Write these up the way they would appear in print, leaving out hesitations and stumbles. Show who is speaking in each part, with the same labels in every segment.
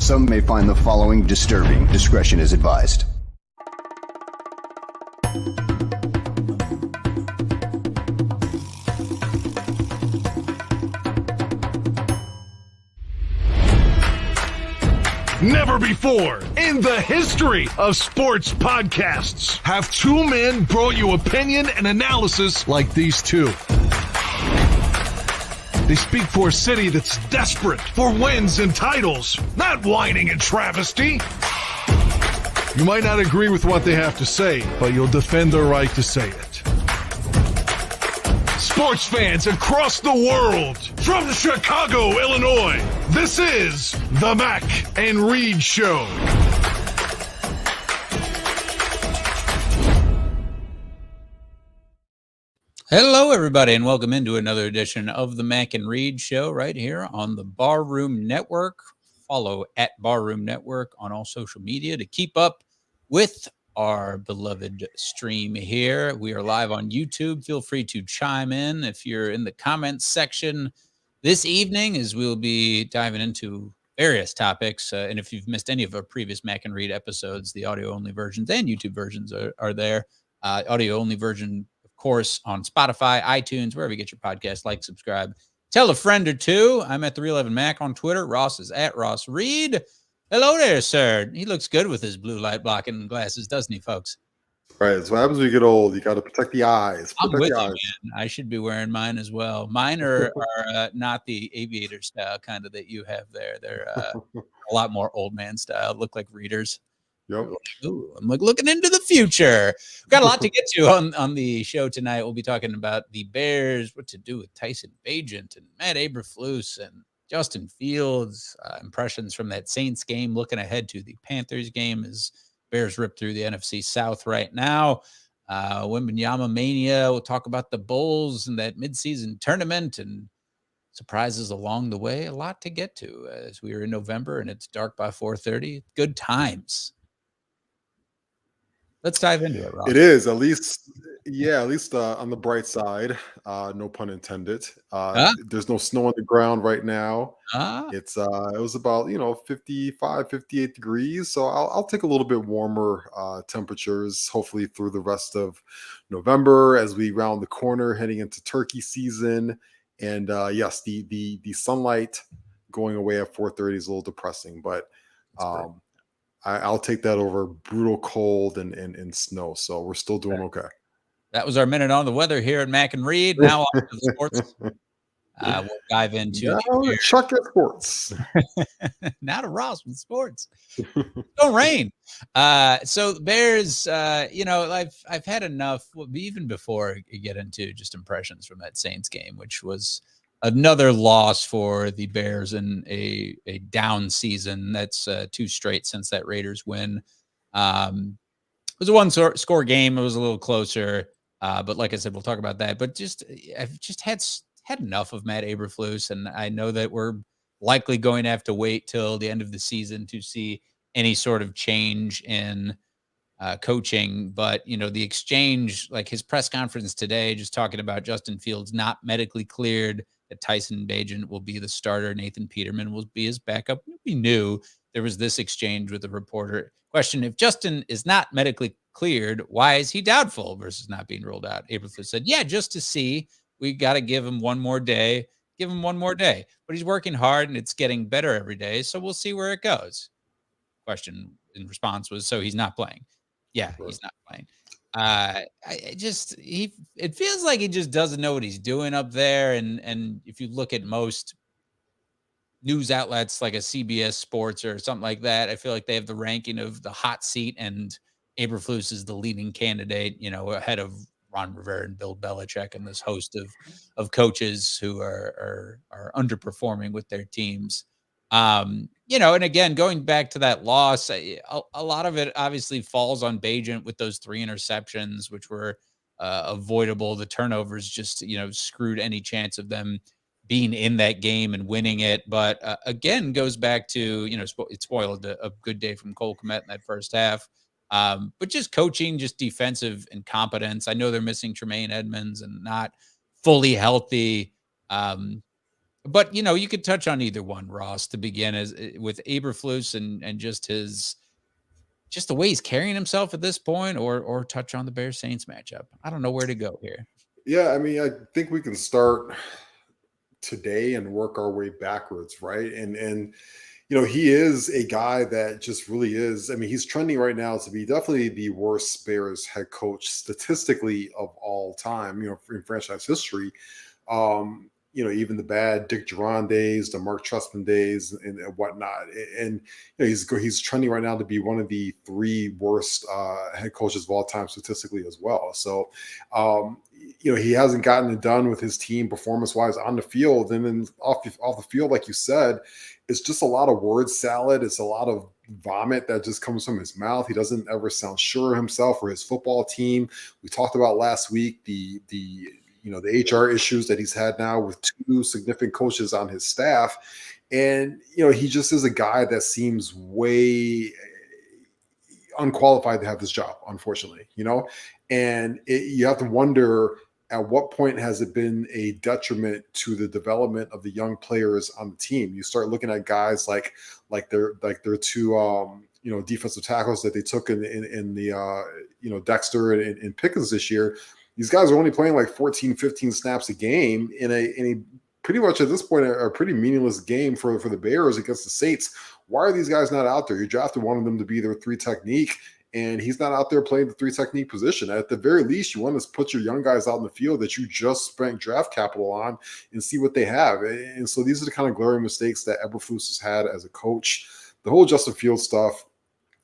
Speaker 1: Some may find the following disturbing. Discretion is advised.
Speaker 2: Never before in the history of sports podcasts have two men brought you opinion and analysis like these two. They speak for a city that's desperate for wins and titles, not whining and travesty. You might not agree with what they have to say, but you'll defend their right to say it. Sports fans across the world, from Chicago, Illinois, this is the Mac and Reed Show.
Speaker 3: Hello, everybody, and welcome into another edition of the Mac and Reed Show right here on the Barroom Network. Follow at Barroom Network on all social media to keep up with our beloved stream here. We are live on YouTube. Feel free to chime in if you're in the comments section this evening, as we'll be diving into various topics. And if you've missed any of our previous Mac and Reed episodes, the audio-only versions and YouTube versions are there. Audio-only version, of course, on Spotify, iTunes, wherever you get your podcast. Like, subscribe, tell a friend or two. I'm at the Real Evan Mac on Twitter. Ross is at Ross Reed. Hello there, sir. He looks good with his blue light blocking glasses, doesn't he, folks?
Speaker 4: Right. That's what happens when you get old. You got to protect the eyes.
Speaker 3: I'm with you, man. I should be wearing mine as well. Mine are not the aviator style kind of that you have there. They're a lot more old man style. Look like readers.
Speaker 4: Yep.
Speaker 3: Ooh, I'm like looking into the future. We've got a lot to get to on the show tonight. We'll be talking about the Bears, what to do with Tyson Bagent and Matt Eberflus and Justin Fields, impressions from that Saints game, looking ahead to the Panthers game as Bears rip through the NFC South right now. Wembanyama mania. We'll talk about the Bulls and that midseason tournament and surprises along the way. A lot to get to as we are in November and it's dark by 4:30. Good times. Let's dive into it, Rob.
Speaker 4: It is, at least on the bright side. No pun intended. There's no snow on the ground right now. It was about 55, 58 degrees. So I'll take a little bit warmer temperatures, hopefully through the rest of November as we round the corner heading into turkey season. And yes, the sunlight going away at 4:30 is a little depressing, but I'll take that over brutal cold and snow. So we're still doing okay.
Speaker 3: That was our minute on the weather here at Mac and Reed. Now on to the sports. We'll dive into
Speaker 4: Chuck at sports.
Speaker 3: Now to Ross with sports. Don't rain. So the Bears, I've had enough, even before you get into just impressions from that Saints game, which was another loss for the Bears in a down season. That's 2 straight since that Raiders win. It was a one-score game. It was a little closer, but like I said, we'll talk about that. But I've just had enough of Matt Eberflus, and I know that we're likely going to have to wait till the end of the season to see any sort of change in coaching. But the exchange, like his press conference today, just talking about Justin Fields not medically cleared, that Tyson Bagent will be the starter, Nathan Peterman will be his backup. We knew there was this exchange with the reporter. Question: if Justin is not medically cleared, why is he doubtful versus not being rolled out? Eberflus said, yeah, just to see. We got to give him one more day. Give him one more day. But he's working hard, and it's getting better every day, so we'll see where it goes. Question in response was, so he's not playing. Yeah, he's not playing. It feels like he just doesn't know what he's doing up there. And if you look at most news outlets like a CBS Sports or something like that, I feel like they have the ranking of the hot seat, and Eberflus is the leading candidate, ahead of Ron Rivera and Bill Belichick and this host of coaches who are underperforming with their teams. And again, going back to that loss, a lot of it obviously falls on Bagent with those 3 interceptions, which were avoidable. The turnovers just, screwed any chance of them being in that game and winning it. But again, goes back to, it spoiled a good day from Cole Kmet in that first half. But just coaching, just defensive incompetence. I know they're missing Tremaine Edmonds and not fully healthy. But you could touch on either one, Ross, to begin with Eberflus and just the way he's carrying himself at this point, or touch on the Bears Saints matchup. I don't know where to go here.
Speaker 4: Yeah, I mean, I think we can start today and work our way backwards, right? And he is a guy that just really is. I mean, he's trending right now to be definitely the worst Bears head coach statistically of all time, in franchise history. Even the bad Dick Duran days, the Mark Trestman days, and whatnot. And he's trending right now to be one of the 3 worst head coaches of all time statistically as well. So, he hasn't gotten it done with his team performance-wise on the field. And then off the field, like you said, it's just a lot of word salad. It's a lot of vomit that just comes from his mouth. He doesn't ever sound sure of himself or his football team. We talked about last week the HR issues that he's had now with 2 significant coaches on his staff. And, he just is a guy that seems way unqualified to have this job, unfortunately, and you have to wonder, at what point has it been a detriment to the development of the young players on the team? You start looking at guys like their 2 defensive tackles that they took in the Dexter and Pickens this year. These guys are only playing like 14, 15 snaps a game in a pretty much at this point a pretty meaningless game for the Bears against the Saints. Why are these guys not out there? You drafted one of them to be their 3 technique, and he's not out there playing the 3 technique position. At the very least, you want to put your young guys out in the field that you just spent draft capital on and see what they have. And so these are the kind of glaring mistakes that Eberflus has had as a coach. The whole Justin Fields stuff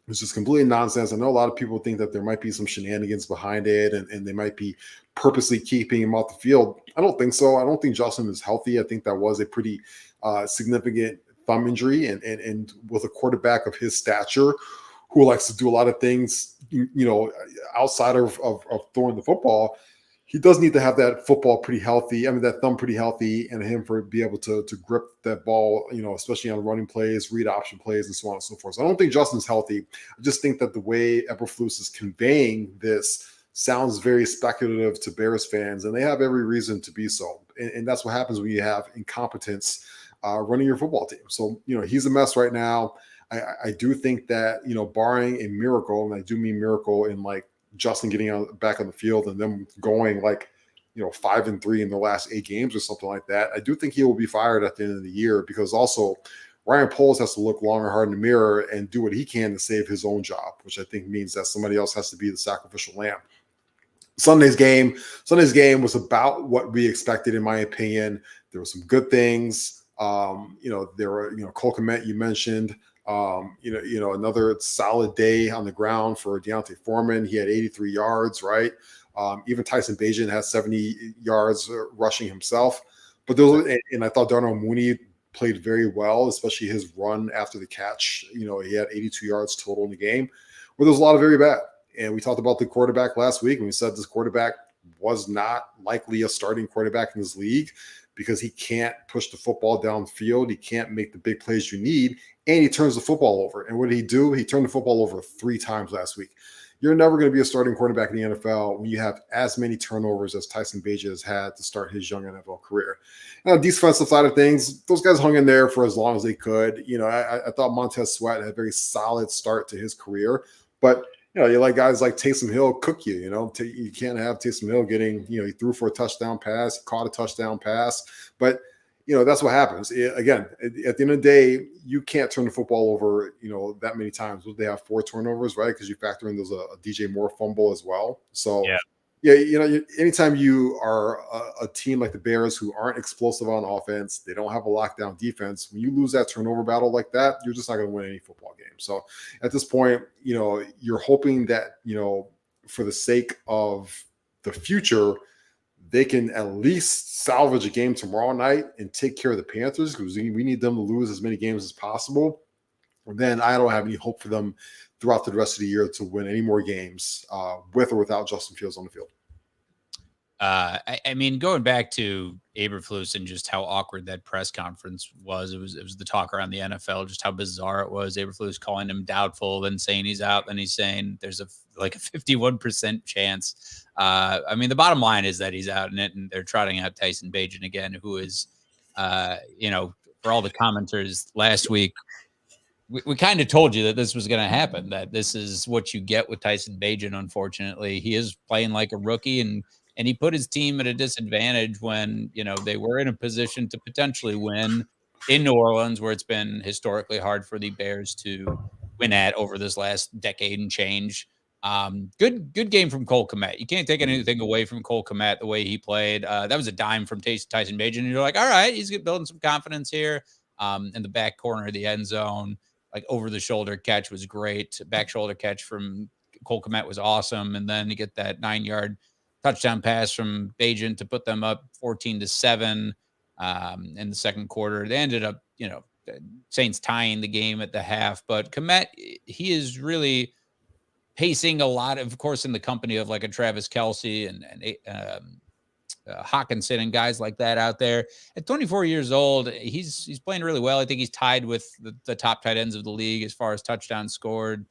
Speaker 4: is just completely nonsense. I know a lot of people think that there might be some shenanigans behind it, and they might be purposely keeping him off the field. I don't think so. I don't think Justin is healthy. I think that was a pretty significant thumb injury, and with a quarterback of his stature who likes to do a lot of things, outside of throwing the football, he does need to have that football pretty healthy. I mean, that thumb pretty healthy, and him for be able to grip that ball, especially on running plays, read option plays, and so on and so forth. So I don't think Justin's healthy. I just think that the way Eberflus is conveying this sounds very speculative to Bears fans, and they have every reason to be so. And that's what happens when you have incompetence running your football team. So, he's a mess right now. I do think that, barring a miracle, and I do mean miracle in like Justin getting back on the field and them going 5-3 in the last 8 games or something like that, I do think he will be fired at the end of the year, because also Ryan Poles has to look long and hard in the mirror and do what he can to save his own job, which I think means that somebody else has to be the sacrificial lamb. Sunday's game was about what we expected, in my opinion. There were some good things. There were, Cole Kmet, you mentioned, another solid day on the ground for Deontay Foreman. He had 83 yards, right? Even Tyson Bagent had 70 yards rushing himself. But I thought Darnell Mooney played very well, especially his run after the catch. He had 82 yards total in the game, where there's a lot of very bad. And we talked about the quarterback last week, and we said this quarterback was not likely a starting quarterback in this league, because he can't push the football downfield. He can't make the big plays you need, and he turns the football over. And what did he do? He turned the football over 3 times last week. You're never going to be a starting quarterback in the NFL when you have as many turnovers as Tyson Bagent has had to start his young NFL career. And on the defensive side of things, those guys hung in there for as long as they could. I thought Montez Sweat had a very solid start to his career, but you like guys like Taysom Hill cook you. You can't have Taysom Hill getting, he threw for a touchdown pass, caught a touchdown pass, but that's what happens. Again, at the end of the day, you can't turn the football over, that many times. They have 4 turnovers, right? Because you factor in there's a DJ Moore fumble as well. So anytime you are a team like the Bears who aren't explosive on offense, they don't have a lockdown defense. When you lose that turnover battle like that, you're just not going to win any football game. So at this point, you're hoping that, for the sake of the future, they can at least salvage a game tomorrow night and take care of the Panthers, because we need them to lose as many games as possible. And then I don't have any hope for them throughout the rest of the year to win any more games with or without Justin Fields on the field.
Speaker 3: I mean, going back to Eberflus and just how awkward that press conference was, it was the talk around the NFL, just how bizarre it was. Eberflus calling him doubtful, then saying he's out, then he's saying there's a 51% chance. I mean, the bottom line is that he's out in it, and they're trotting out Tyson Bagent again, who is For all the commenters last week, we kind of told you that this was going to happen, that this is what you get with Tyson Bagent. Unfortunately, he is playing like a rookie, and he put his team at a disadvantage when, they were in a position to potentially win in New Orleans, where it's been historically hard for the Bears to win at over this last decade and change. Good game from Cole Kmet. You can't take anything away from Cole Kmet, the way he played. That was a dime from Tyson Bagent. And you're like, all right, he's building some confidence here. In the back corner of the end zone, like over the shoulder catch was great. Back shoulder catch from Cole Kmet was awesome. And then you get that 9-yard touchdown pass from Bagent to put them up 14-7 in the second quarter. They ended up, Saints tying the game at the half. But Kmet, he is really pacing a lot, of course, in the company of like a Travis Kelce and Hawkinson and guys like that out there. At 24 years old, he's playing really well. I think he's tied with the top tight ends of the league as far as touchdowns scored.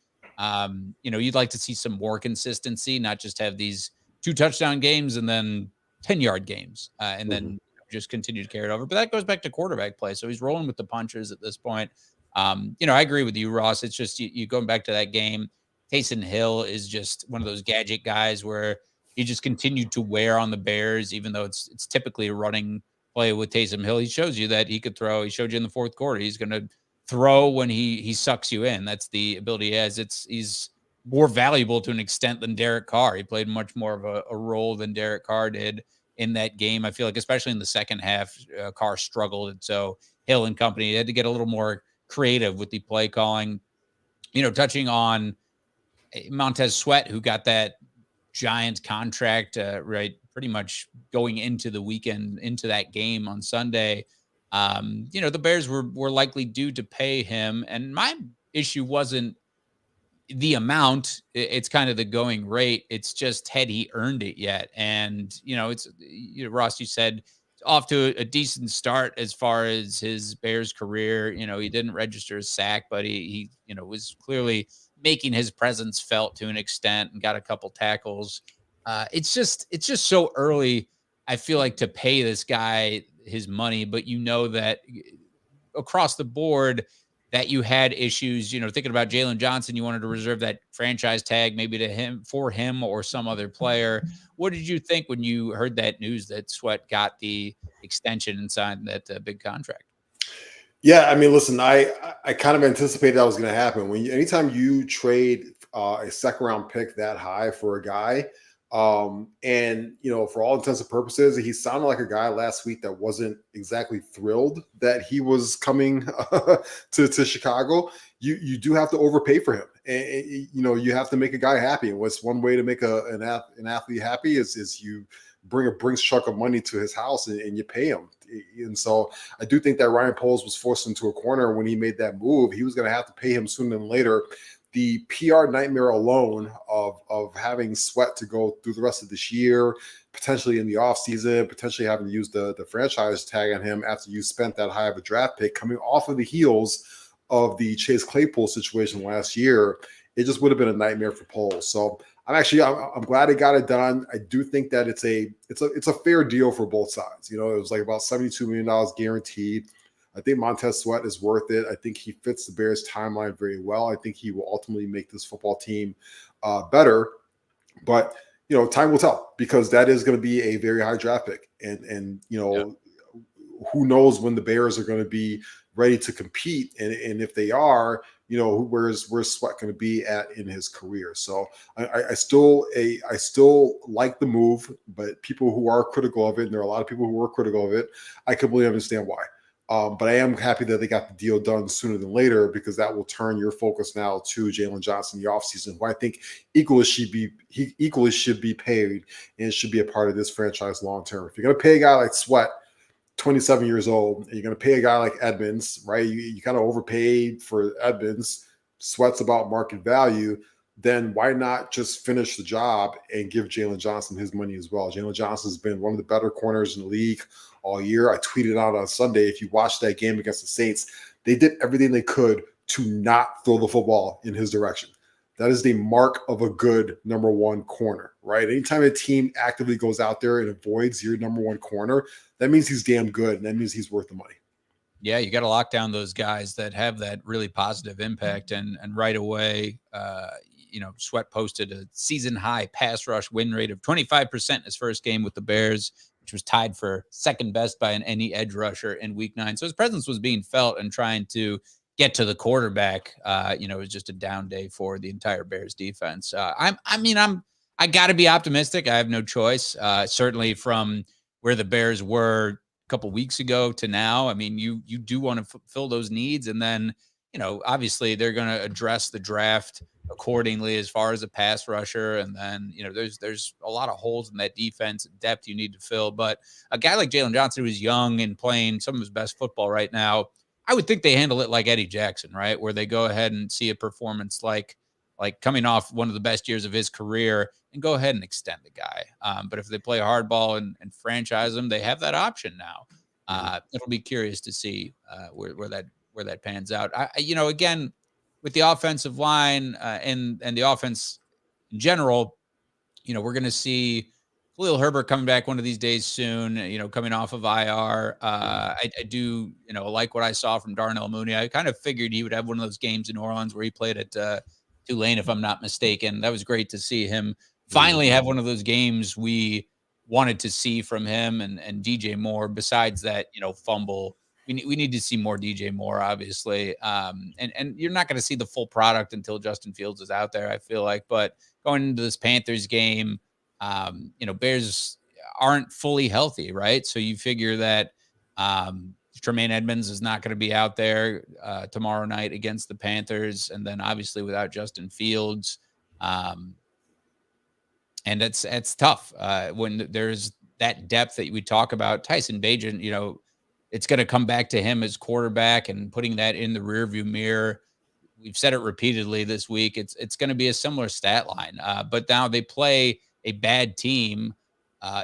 Speaker 3: You'd like to see some more consistency, not just have these 2 touchdown games and then 10-yard games, and then just continue to carry it over. But that goes back to quarterback play. So he's rolling with the punches at this point. I agree with you, Ross. It's just you going back to that game. Taysom Hill is just one of those gadget guys where he just continued to wear on the Bears, even though it's typically a running play with Taysom Hill. He shows you that he could throw. He showed you in the fourth quarter. He's going to throw when he sucks you in. That's the ability he has. He's more valuable to an extent than Derek Carr. He played much more of a role than Derek Carr did in that game. I feel like, especially in the second half, Carr struggled. And so Hill and company had to get a little more creative with the play calling. Touching on Montez Sweat, who got that giant contract, right, pretty much going into the weekend, into that game on Sunday. The Bears were likely due to pay him. And my issue wasn't the amount. It's kind of the going rate. It's just, had he earned it yet? And, it's, Ross, you said off to a decent start as far as his Bears career. He didn't register a sack, but he was clearly making his presence felt to an extent and got a couple tackles. It's just so early, I feel like, to pay this guy his money, but that across the board that you had issues, thinking about Jalen Johnson, you wanted to reserve that franchise tag maybe for him or some other player. What did you think when you heard that news that Sweat got the extension and signed that big contract?
Speaker 4: Yeah, I mean, listen, I kind of anticipated that was going to happen. Anytime you trade a second round pick that high for a guy, and for all intents and purposes, he sounded like a guy last week that wasn't exactly thrilled that he was coming to Chicago. You do have to overpay for him, and you have to make a guy happy. And what's one way to make an athlete happy is you bring a Brinks truck of money to his house and you pay him. And so I do think that Ryan Poles was forced into a corner when he made that move. He was going to have to pay him sooner than later. The PR nightmare alone of having Sweat to go through the rest of this year, potentially in the offseason, potentially having to use the franchise tag on him after you spent that high of a draft pick, coming off of the heels of the Chase Claypool situation last year, it just would have been a nightmare for Poles. So I'm glad he got it done. I do think that it's a fair deal for both sides. It was like about $72 million guaranteed. I think Montez Sweat is worth it. I think he fits the Bears timeline very well. I think he will ultimately make this football team better. But, time will tell, because that is going to be a very high draft pick. And who knows when the Bears are going to be ready to compete. And if they are, where's Sweat going to be at in his career? So I still like the move, but people who are critical of it, and there are a lot of people who were critical of it, I completely understand why. But I am happy that they got the deal done sooner than later, because that will turn your focus now to Jalen Johnson in the offseason, who I think equally should be paid and should be a part of this franchise long term. If you're going to pay a guy like Sweat, 27 years old, and you're going to pay a guy like Edmonds, right? You kind of overpaid for Edmonds. Sweat's about market value. Then why not just finish the job and give Jalen Johnson his money as well? Jalen Johnson has been one of the better corners in the league all year. I tweeted out on Sunday, if you watched that game against the Saints, they did everything they could to not throw the football in his direction. That is the mark of a good number one corner, right? Anytime a team actively goes out there and avoids your number one corner, that means he's damn good, and that means he's worth the money.
Speaker 3: Yeah, you got to lock down those guys that have that really positive impact. And right away, Sweat posted a season high pass rush win rate of 25% in his first game with the Bears, which was tied for second best by any edge rusher in week 9. So his presence was being felt and trying to get to the quarterback. It was just a down day for the entire Bears defense. I got to be optimistic. I have no choice. Certainly from where the Bears were couple weeks ago to now. I mean, you do want to fill those needs. And then, obviously they're going to address the draft accordingly as far as a pass rusher. And then, there's a lot of holes in that defense depth you need to fill. But a guy like Jalen Johnson, who's young and playing some of his best football right now, I would think they handle it like Eddie Jackson, right? Where they go ahead and see a performance like coming off one of the best years of his career and go ahead and extend the guy. But if they play hardball and franchise him, they have that option now. It'll be curious to see where that pans out. Again, with the offensive line and the offense in general, we're going to see Khalil Herbert coming back one of these days soon, coming off of IR. I do, like what I saw from Darnell Mooney. I kind of figured he would have one of those games in New Orleans where he played at Tulane, if I'm not mistaken. That was great to see him finally have one of those games we wanted to see from him and DJ Moore. Besides that, fumble, we need to see more DJ Moore, obviously. And you're not going to see the full product until Justin Fields is out there, I feel like. But going into this Panthers game, Bears aren't fully healthy, right? So you figure that Tremaine Edmonds is not going to be out there tomorrow night against the Panthers. And then obviously without Justin Fields, and it's tough when there's that depth that we talk about. Tyson Bagent, it's going to come back to him as quarterback and putting that in the rearview mirror. We've said it repeatedly this week. It's going to be a similar stat line. But now they play a bad team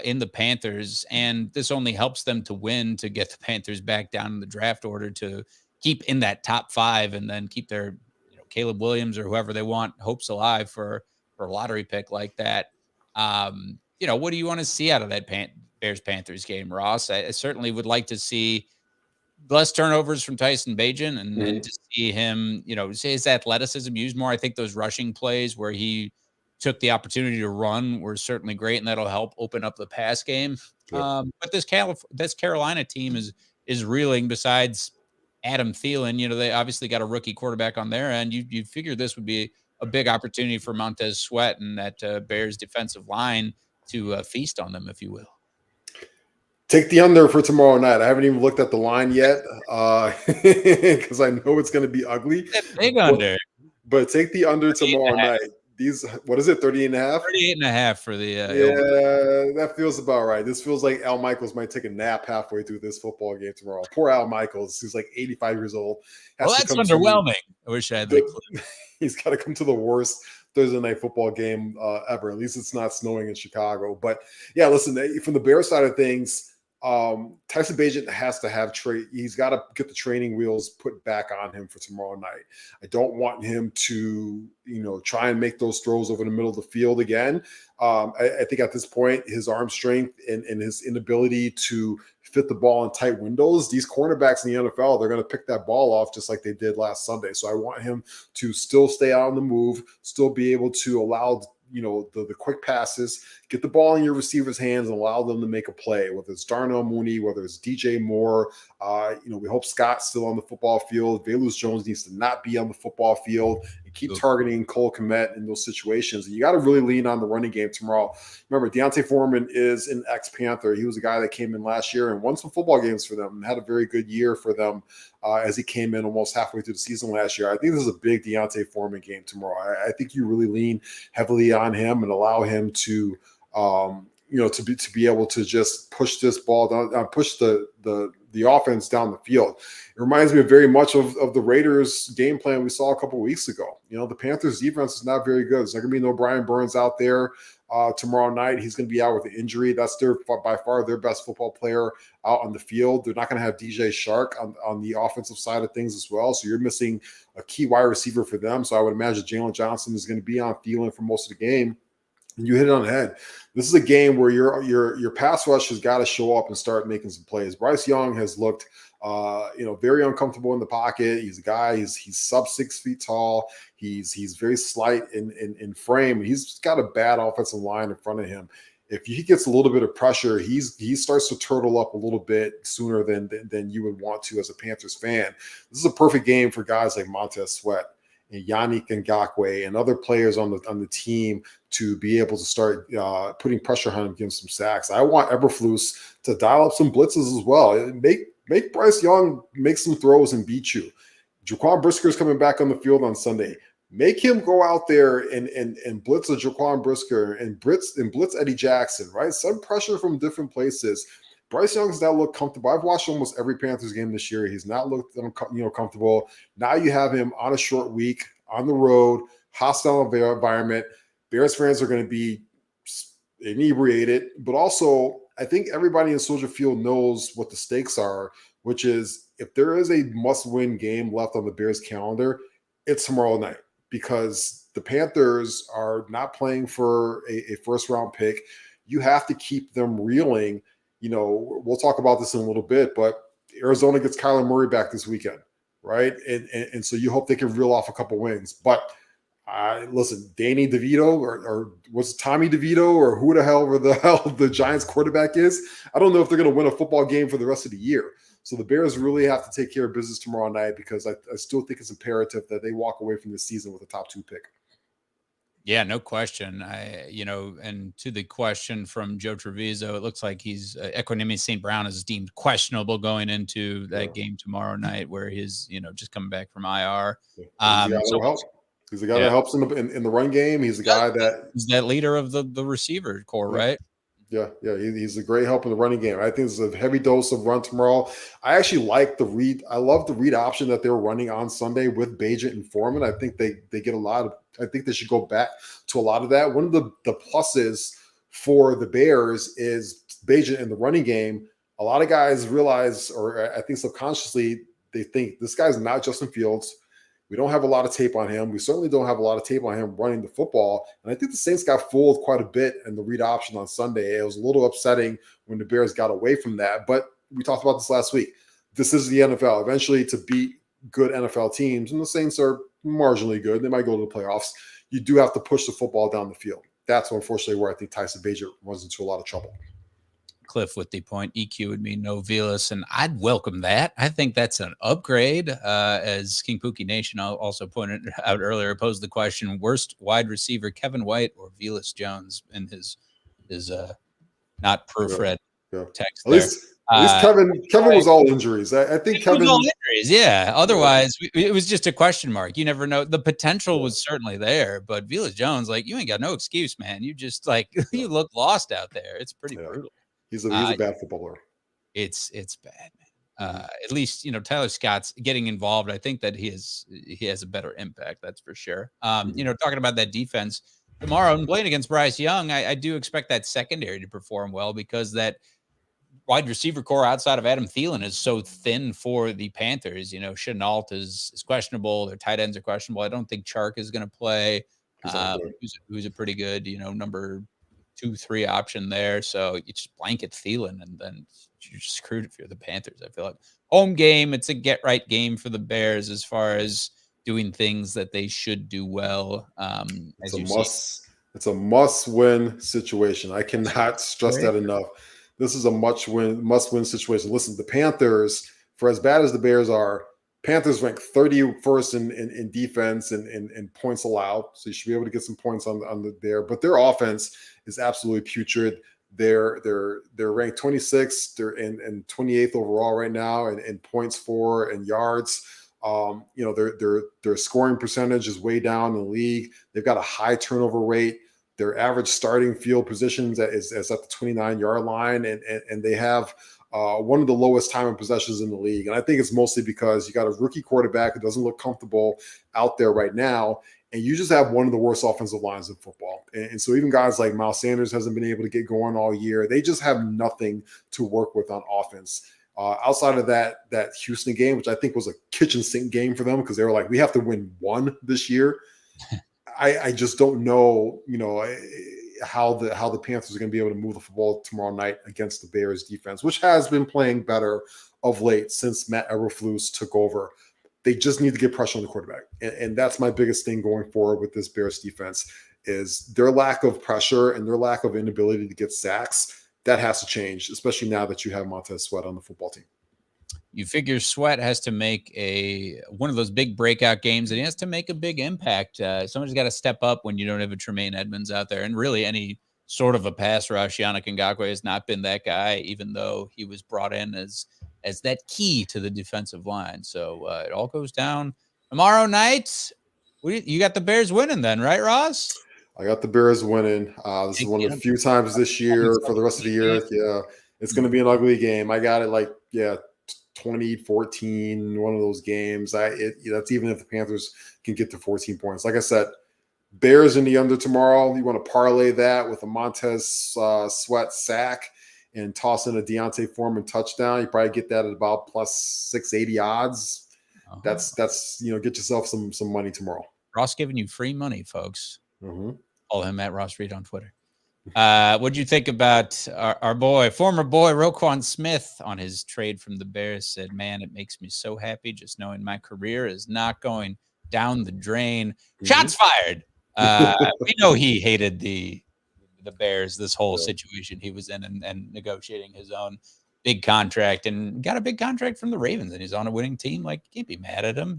Speaker 3: in the Panthers, and this only helps them to win, to get the Panthers back down in the draft order, to keep in that top 5 and then keep their Caleb Williams or whoever they want hopes alive for a lottery pick like that. What do you want to see out of that Bears-Panthers game, Ross? I certainly would like to see less turnovers from Tyson Bagent and to see him, say his athleticism used more. I think those rushing plays where he took the opportunity to run were certainly great, and that'll help open up the pass game. Yep. But this Carolina team is reeling. Besides Adam Thielen, they obviously got a rookie quarterback on their end. You figure this would be a big opportunity for Montez Sweat and that Bears defensive line to feast on them, if you will.
Speaker 4: Take the under for tomorrow night. I haven't even looked at the line yet because I know it's going to be ugly.
Speaker 3: Big under.
Speaker 4: But take the under tomorrow night. What is it, 38.5?
Speaker 3: 38.5 for the
Speaker 4: that feels about right. This feels like Al Michaels might take a nap halfway through this football game tomorrow. Poor Al Michaels. He's like 85 years old.
Speaker 3: Well, that's underwhelming. I wish I had the clue.
Speaker 4: He's got to come to the worst Thursday night football game ever. At least it's not snowing in Chicago. But yeah, listen, from the Bears side of things, Tyson Bagent has to have he's got to get the training wheels put back on him for tomorrow night. I don't want him to, try and make those throws over the middle of the field again. I think at this point, his arm strength and his inability to fit the ball in tight windows, these cornerbacks in the NFL, they're going to pick that ball off just like they did last Sunday. So I want him to still stay out on the move, still be able to allow the quick passes, get the ball in your receiver's hands and allow them to make a play, whether it's Darnell Mooney, whether it's DJ Moore. We hope Scott's still on the football field. Velus Jones needs to not be on the football field and keep targeting Cole Kmet in those situations. And you got to really lean on the running game tomorrow. Remember, D'Onta Foreman is an ex-Panther. He was a guy that came in last year and won some football games for them and had a very good year for them as he came in almost halfway through the season last year. I think this is a big D'Onta Foreman game tomorrow. I think you really lean heavily on him and allow him to to be able to just push this ball down, push the offense down the field. It reminds me very much of the Raiders game plan we saw a couple of weeks ago. The Panthers defense is not very good. There's not going to be no Brian Burns out there tomorrow night. He's going to be out with an injury. That's by far their best football player out on the field. They're not going to have DJ Shark on the offensive side of things as well. So you're missing a key wide receiver for them. So I would imagine Jalen Johnson is going to be on Thielen for most of the game. And you hit it on the head. This is a game where your pass rush has got to show up and start making some plays. Bryce Young has looked very uncomfortable in the pocket. He's a guy, he's sub 6 feet tall. He's very slight in frame. He's got a bad offensive line in front of him. If he gets a little bit of pressure, he starts to turtle up a little bit sooner than you would want to as a Panthers fan. This is a perfect game for guys like Montez Sweat and Yannick Ngakoue and other players on the team to be able to start putting pressure on him, give him some sacks. I want Eberflus to dial up some blitzes as well. Make Bryce Young make some throws and beat you. Jaquan Brisker is coming back on the field on Sunday. Make him go out there and blitz a Jaquan Brisker and blitz Eddie Jackson, right? Some pressure from different places. Bryce Young's not looked comfortable. I've watched almost every Panthers game this year. He's not looked comfortable. Now you have him on a short week, on the road, hostile environment. Bears fans are going to be inebriated, but also I think everybody in Soldier Field knows what the stakes are, which is if there is a must-win game left on the Bears calendar, it's tomorrow night because the Panthers are not playing for a first-round pick. You have to keep them reeling. We'll talk about this in a little bit, but Arizona gets Kyler Murray back this weekend, right? And so you hope they can reel off a couple wins. But listen, Danny DeVito or was it Tommy DeVito or who the hell the Giants quarterback is? I don't know if they're going to win a football game for the rest of the year. So the Bears really have to take care of business tomorrow night because I still think it's imperative that they walk away from this season with a top 2 pick.
Speaker 3: Yeah, no question. And to the question from Joe Treviso, it looks like he's Equanimous St. Brown is deemed questionable going into that game tomorrow night where he's, just coming back from IR.
Speaker 4: He's the guy that helps in the run game. He's the guy
Speaker 3: he's that leader of the receiver core, right?
Speaker 4: Yeah. He's a great help in the running game. I think it's a heavy dose of run tomorrow. I actually like the read. I love the read option that they're running on Sunday with Bagent and Foreman. I think they get a lot of. I think they should go back to a lot of that. One of the pluses for the Bears is Bagent in the running game. A lot of guys realize, or I think subconsciously, they think this guy's not Justin Fields. We don't have a lot of tape on him. We certainly don't have a lot of tape on him running the football. And I think the Saints got fooled quite a bit in the read option on Sunday. It was a little upsetting when the Bears got away from that. But we talked about this last week. This is the NFL. Eventually, to beat good NFL teams, and the Saints are marginally good, they might go to the playoffs, you do have to push the football down the field. That's unfortunately where I think Tyson Bagent runs into a lot of trouble.
Speaker 3: Cliff with the point. EQ would mean no Velas, and I'd welcome that. I think that's an upgrade. As King Pookie Nation also pointed out earlier, posed the question: worst wide receiver, Kevin White or Velas Jones? In his not proofread text. At least
Speaker 4: Kevin was all injuries. I think Kevin was all
Speaker 3: injuries. Yeah. Otherwise, it was just a question mark. You never know. The potential was certainly there, but Velas Jones, you ain't got no excuse, man. You just you look lost out there. It's pretty brutal.
Speaker 4: He's a bad footballer.
Speaker 3: It's bad, man. At least Tyler Scott's getting involved. I think that he has a better impact. That's for sure. Talking about that defense tomorrow and playing against Bryce Young, I do expect that secondary to perform well because that wide receiver core outside of Adam Thielen is so thin for the Panthers. Chenault is questionable. Their tight ends are questionable. I don't think Chark is going to play. Who's a pretty good number 2-3 option there. So you just blanket Thielen and then you're screwed if you're the Panthers. I feel like home game, it's a get right game for the Bears as far as doing things that they should do well.
Speaker 4: It's a must-win situation. I cannot stress that enough. This is a must-win situation. Listen, the Panthers, for as bad as the Bears are, Panthers rank 31st in defense and points allowed, so you should be able to get some points on there. But their offense is absolutely putrid. They're ranked 26th. They're in 28th overall right now in points for and yards. Their scoring percentage is way down in the league. They've got a high turnover rate. Their average starting field positions is at the 29-yard line, and they have one of the lowest time of possessions in the league. And I think it's mostly because you got a rookie quarterback who doesn't look comfortable out there right now, and you just have one of the worst offensive lines in football. And so even guys like Miles Sanders hasn't been able to get going all year. They just have nothing to work with on offense. Outside of that Houston game, which I think was a kitchen sink game for them because they were like, we have to win one this year. I just don't know, how the Panthers are going to be able to move the football tomorrow night against the Bears defense, which has been playing better of late since Matt Eberflus took over. They just need to get pressure on the quarterback. And that's my biggest thing going forward with this Bears defense is their lack of pressure and their lack of inability to get sacks. That has to change, especially now that you have Montez Sweat on the football team.
Speaker 3: You figure Sweat has to make one of those big breakout games, and he has to make a big impact. Someone's got to step up when you don't have a Tremaine Edmonds out there, and really any sort of a pass rush. Yannick Ngakoue has not been that guy, even though he was brought in as that key to the defensive line. So it all goes down tomorrow night. You got the Bears winning then, right, Ross?
Speaker 4: I got the Bears winning. This is one of the few times this year for the rest of the year. Yeah, it's going to be an ugly game. I got it 20-14, one of those games. That's even if the Panthers can get to 14 points. Like I said, Bears in the under tomorrow. You want to parlay that with a Montez Sweat sack and toss in a Deontay Foreman touchdown. You probably get that at about plus 680 odds. Uh-huh. That's get yourself some money tomorrow.
Speaker 3: Ross giving you free money, folks.
Speaker 4: Mm-hmm.
Speaker 3: Follow him at Ross Reed on Twitter. What'd you think about our former boy, Roquan Smith, on his trade from the Bears? Said, man, it makes me so happy just knowing my career is not going down the drain. Mm-hmm. Shots fired. We know he hated the Bears, this whole situation he was in and negotiating his own big contract, and got a big contract from the Ravens, and he's on a winning team. Like, you can't be mad at him.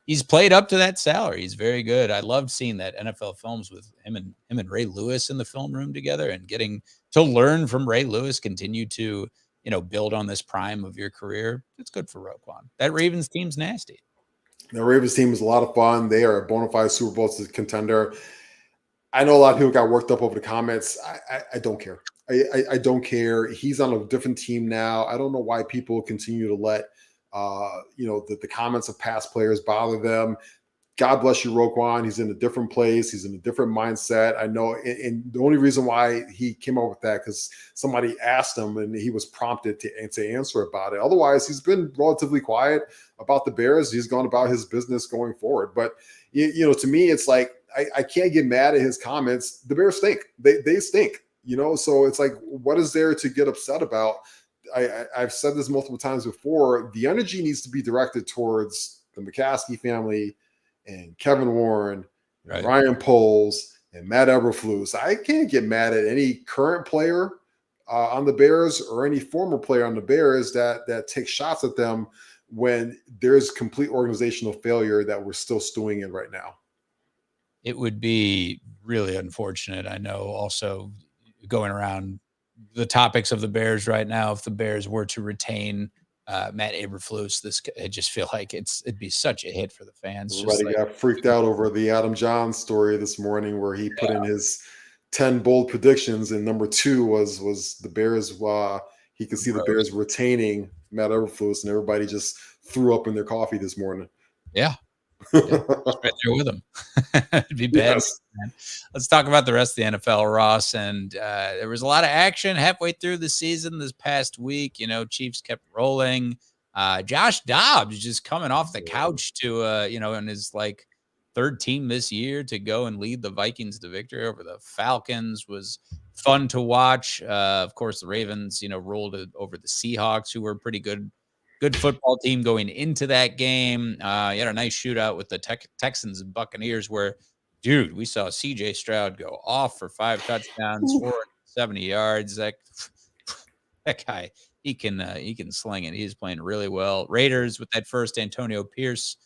Speaker 3: He's played up to that salary. He's very good. I loved seeing that NFL films with him and Ray Lewis in the film room together, and getting to learn from Ray Lewis, continue to, build on this prime of your career. It's good for Roquan. That Ravens team's nasty.
Speaker 4: The Ravens team is a lot of fun. They are a bona fide Super Bowl contender. I know a lot of people got worked up over the comments. I don't care. I don't care. He's on a different team now. I don't know why people continue to let the comments of past players bother them. God bless you, Roquan. He's in a different place. He's in a different mindset. I know. And the only reason why he came up with that, because somebody asked him and he was prompted to answer about it. Otherwise, he's been relatively quiet about the Bears. He's gone about his business going forward. But, to me, it's like, I can't get mad at his comments. The Bears stink. They stink, so it's like, what is there to get upset about? I've said this multiple times before. The energy needs to be directed towards the McCaskey family and Kevin Warren, and Ryan Poles, and Matt Eberflus. I can't get mad at any current player on the Bears or any former player on the Bears that takes shots at them when there's complete organizational failure that we're still stewing in right now.
Speaker 3: It would be really unfortunate. I know also going around the topics of the Bears right now, if the Bears were to retain Matt Eberflus, I just feel like it'd be such a hit for the fans.
Speaker 4: Everybody got freaked out over the Adam Johns story this morning, where he put in his 10 bold predictions, and number 2 was the Bears. He could see the Bears retaining Matt Eberflus, and everybody just threw up in their coffee this morning.
Speaker 3: Yeah. Right there with him. It'd be bad.
Speaker 4: Yes.
Speaker 3: Let's talk about the rest of the NFL, Ross. And there was a lot of action halfway through the season this past week. Chiefs kept rolling. Josh Dobbs just coming off the couch to in his third team this year to go and lead the Vikings to victory over the Falcons was fun to watch. Of course, the Ravens rolled over the Seahawks, who were a pretty good football team going into that game. You had a nice shootout with the Texans and Buccaneers where, dude, we saw CJ Stroud go off for 5 touchdowns, 470 yards. That guy, he can sling it. He's playing really well. Raiders with that first Antonio Pierce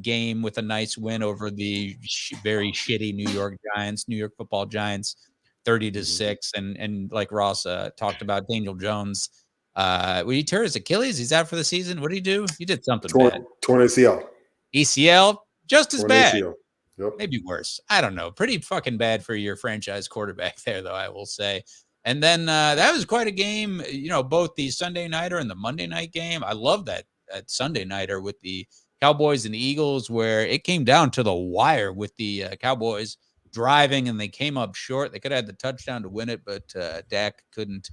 Speaker 3: game with a nice win over the very shitty New York Football Giants, 30-6. And like Ross talked about, Daniel Jones. When he tore his Achilles, he's out for the season. What did he do? He did something bad.
Speaker 4: Torn ACL.
Speaker 3: ACL, just as bad. ACL.
Speaker 4: Yep.
Speaker 3: Maybe worse. I don't know. Pretty fucking bad for your franchise quarterback there, though, I will say. And then that was quite a game, both the Sunday nighter and the Monday night game. I love that Sunday nighter with the Cowboys and Eagles, where it came down to the wire with the Cowboys driving, and they came up short. They could have had the touchdown to win it, but Dak couldn't,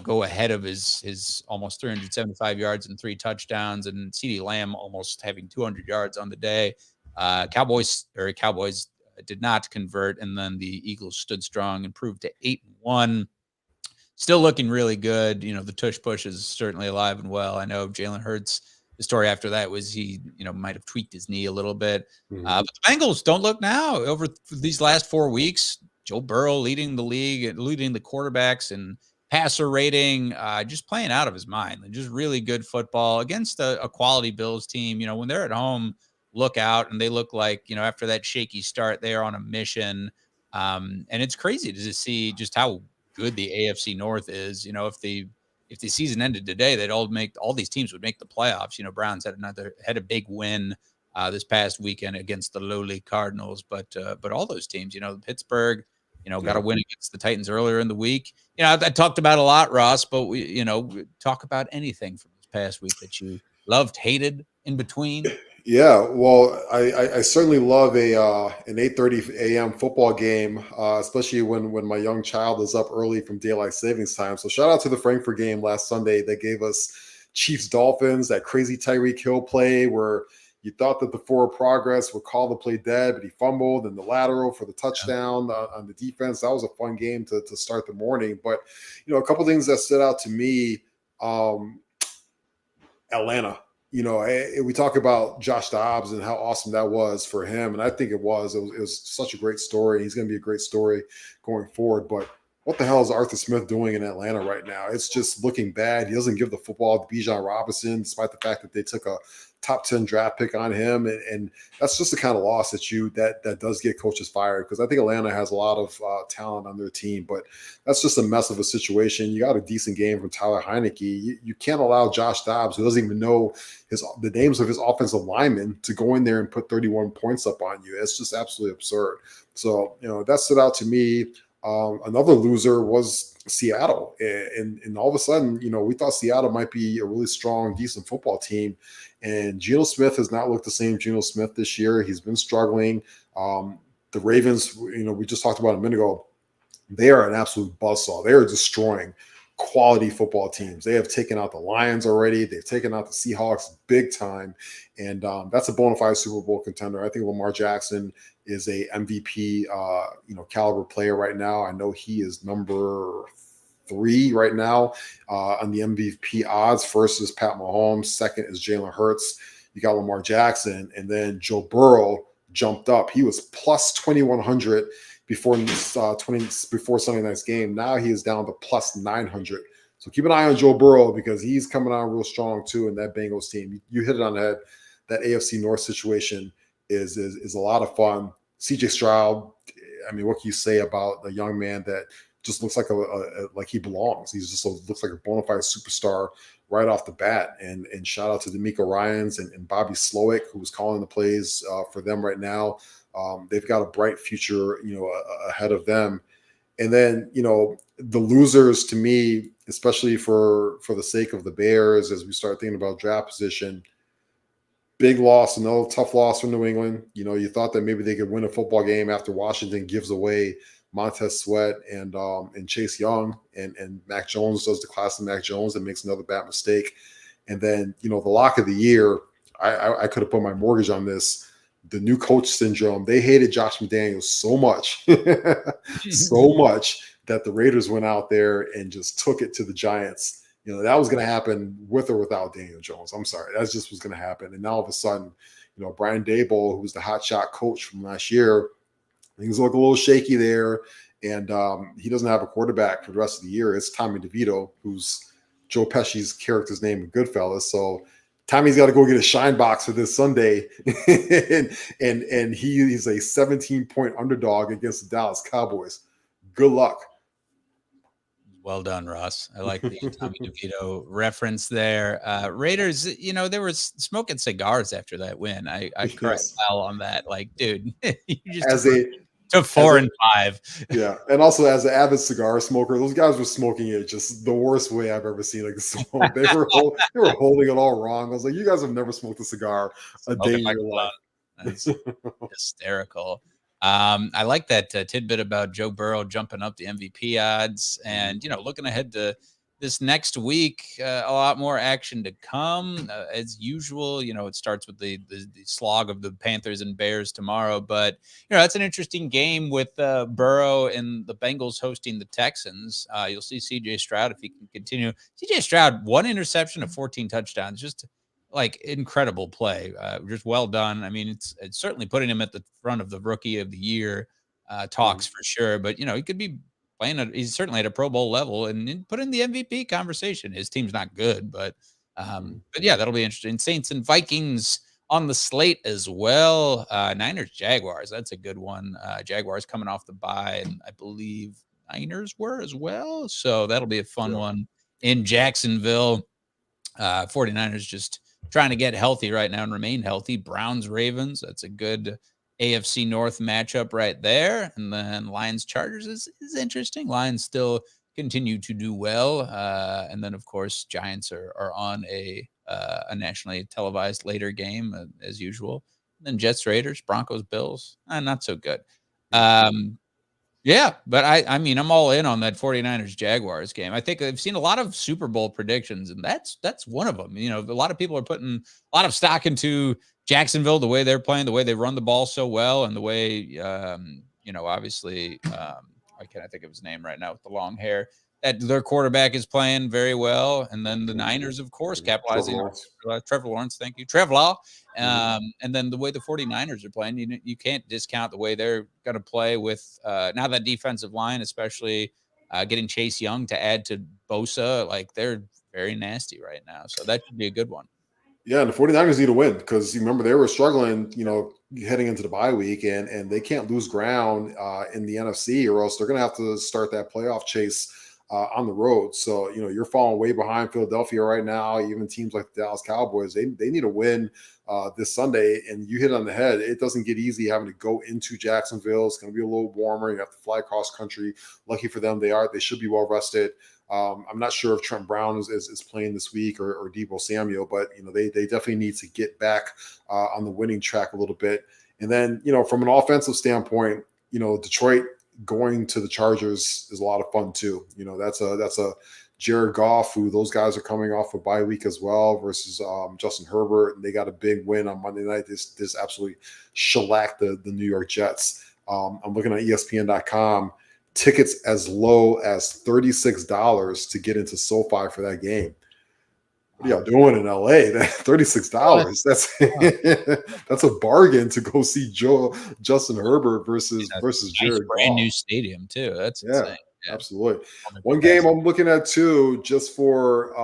Speaker 3: go ahead of his almost 375 yards and 3 touchdowns, and CeeDee Lamb almost having 200 yards on the day. Cowboys did not convert, and then the Eagles stood strong, improved to 8-1. Still looking really good. The tush push is certainly alive and well. I know Jalen Hurts, the story after that was he, might have tweaked his knee a little bit. But the Bengals don't look now. Over these last 4 weeks, Joe Burrow leading the league, leading the quarterbacks and passer rating, just playing out of his mind. Just really good football against a quality Bills team. When they're at home, look out, and they look like, after that shaky start, they are on a mission. And it's crazy to see just how good the AFC North is. If the season ended today, all these teams would make the playoffs. Browns had a big win this past weekend against the lowly Cardinals, but all those teams, Pittsburgh, got a win against the Titans earlier in the week. I talked about a lot, Ross, but we talk about anything from this past week that you loved, hated, in between.
Speaker 4: Yeah, well, I certainly love an 8:30 a.m. football game, especially when my young child is up early from daylight savings time. So shout out to the Frankfurt game last Sunday that gave us Chiefs Dolphins, that crazy Tyreek Hill play where you thought that the forward progress would call the play dead, but he fumbled, and the lateral for the touchdown on the defense. That was a fun game to start the morning. But a couple things that stood out to me, Atlanta. We talk about Josh Dobbs and how awesome that was for him, and I think it was such a great story. He's going to be a great story going forward. But what the hell is Arthur Smith doing in Atlanta right now? It's just looking bad. He doesn't give the football to Bijan Robinson, despite the fact that they took a top 10 draft pick on him, and that's just the kind of loss that does get coaches fired, because I think Atlanta has a lot of talent on their team, but that's just a mess of a situation. You got a decent game from Tyler Heineke. You can't allow Josh Dobbs, who doesn't even know the names of his offensive linemen, to go in there and put 31 points up on you. It's just absolutely absurd. So that stood out to me. Another loser was Seattle, and all of a sudden, we thought Seattle might be a really strong, decent football team, and Geno Smith has not looked the same Geno Smith this year. He's been struggling. The Ravens, we just talked about a minute ago, they are an absolute buzzsaw. They are destroying quality football teams. They have taken out the Lions already. They've taken out the Seahawks big time, and that's a bona fide Super Bowl contender. I think Lamar Jackson is a MVP, caliber player right now. I know he is number 3 right now on the MVP odds. First is Pat Mahomes. Second is Jalen Hurts. You got Lamar Jackson, and then Joe Burrow jumped up. He was plus 2,100 before Sunday night's game. Now he is down to plus 900. So keep an eye on Joe Burrow, because he's coming on real strong too in that Bengals team. You hit it on the head. That AFC North situation is a lot of fun. CJ Stroud, I mean, what can you say about a young man that just looks like like he belongs? He's just looks like a bona fide superstar right off the bat. And shout out to D'Amico Ryans and Bobby Slowick, who's calling the plays for them right now. They've got a bright future, ahead of them. And then, the losers to me, especially for the sake of the Bears, as we start thinking about draft position, big loss, another tough loss for New England. You thought that maybe they could win a football game after Washington gives away Montez Sweat and Chase Young, and Mac Jones does the classic Mac Jones and makes another bad mistake. And then, the lock of the year, I could have put my mortgage on this. The new coach syndrome. They hated Josh McDaniels so much, so much that the Raiders went out there and just took it to the Giants. That was going to happen with or without Daniel Jones. I'm sorry. That just was going to happen. And now all of a sudden, Brian Daboll, who's the hotshot coach from last year, things look a little shaky there. And he doesn't have a quarterback for the rest of the year. It's Tommy DeVito, who's Joe Pesci's character's name in Goodfellas. So Tommy's got to go get a shine box for this Sunday, and he's a 17-point underdog against the Dallas Cowboys. Good luck.
Speaker 3: Well done, Ross. I like the Tommy DeVito reference there. Raiders, they were smoking cigars after that win. I cried foul on that. Like, dude, you just to 4-5.
Speaker 4: Yeah, and also as an avid cigar smoker, those guys were smoking it just the worst way I've ever seen. Like, smoke. They were holding it all wrong. I was like, you guys have never smoked a cigar a day in your life.
Speaker 3: That's hysterical. I like that tidbit about Joe Burrow jumping up the MVP odds, and looking ahead to this next week, a lot more action to come as usual. It starts with the slog of the Panthers and Bears tomorrow, but that's an interesting game with Burrow and the Bengals hosting the Texans. You'll see CJ Stroud if he can continue. CJ Stroud, 1 interception of 14 touchdowns, just like incredible play, just well done. I mean, it's certainly putting him at the front of the rookie of the year talks for sure. But he could be playing. He's certainly at a Pro Bowl level and put in the MVP conversation. His team's not good, but yeah, that'll be interesting. Saints and Vikings on the slate as well. Niners Jaguars, that's a good one. Jaguars coming off the bye, and I believe Niners were as well. So that'll be a fun one in Jacksonville. 49ers just trying to get healthy right now and remain healthy. Browns Ravens, that's a good AFC North matchup right there. And then Lions Chargers is interesting. Lions still continue to do well. And then of course Giants are on a nationally televised later game as usual. And then Jets Raiders, Broncos Bills, not so good. Yeah, but I mean, I'm all in on that 49ers Jaguars game. I think I've seen a lot of Super Bowl predictions, and that's one of them. A lot of people are putting a lot of stock into Jacksonville, the way they're playing, the way they run the ball so well, and the way, obviously, I can't think of his name right now with the long hair, that their quarterback is playing very well. And then the Niners, of course, capitalizing. Trevor Lawrence, thank you. Trevor Law. And then the way the 49ers are playing, you can't discount the way they're going to play with now that defensive line, especially getting Chase Young to add to Bosa. Like, they're very nasty right now. So that should be a good one.
Speaker 4: Yeah, and the 49ers need to win because you remember they were struggling, heading into the bye week, and they can't lose ground in the NFC, or else they're going to have to start that playoff chase on the road. So, you're falling way behind Philadelphia right now. Even teams like the Dallas Cowboys, they need to win this Sunday. And you hit on the head. It doesn't get easy having to go into Jacksonville. It's going to be a little warmer. You have to fly across country. Lucky for them, they should be well rested. I'm not sure if Trent Brown is playing this week or Deebo Samuel, but they definitely need to get back on the winning track a little bit. And then from an offensive standpoint, Detroit going to the Chargers is a lot of fun too. That's a Jared Goff, who those guys are coming off a bye week as well, versus Justin Herbert, and they got a big win on Monday night. This absolutely shellacked the New York Jets. I'm looking at ESPN.com. Tickets as low as $36 to get into SoFi for that game. What are y'all doing in LA? $36. That's a bargain to go see Justin Herbert versus Jared Goff.
Speaker 3: Brand new stadium too. That's insane.
Speaker 4: Yeah, absolutely. One game I'm looking at too, just for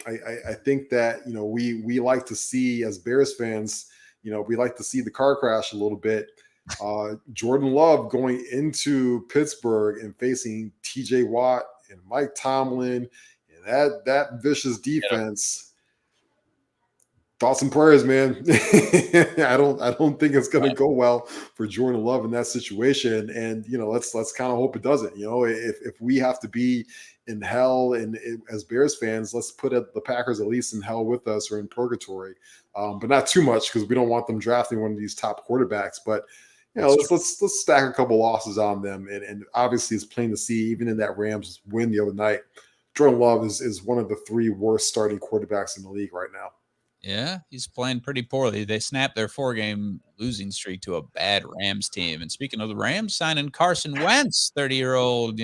Speaker 4: I think that we like to see, as Bears fans, we like to see the car crash a little bit. Jordan Love going into Pittsburgh and facing TJ Watt and Mike Tomlin and that vicious defense. Thoughts and prayers, man. I don't think it's going to go well for Jordan Love in that situation. And let's kind of hope it doesn't. If we have to be in hell and as Bears fans, let's put the Packers at least in hell with us, or in purgatory, but not too much, because we don't want them drafting one of these top quarterbacks. But let's stack a couple losses on them. And obviously it's plain to see, even in that Rams win the other night, Jordan Love is one of the 3 worst starting quarterbacks in the league right now.
Speaker 3: Yeah, he's playing pretty poorly. They snapped their 4-game losing streak to a bad Rams team. And speaking of the Rams, signing Carson Wentz, 30-year-old,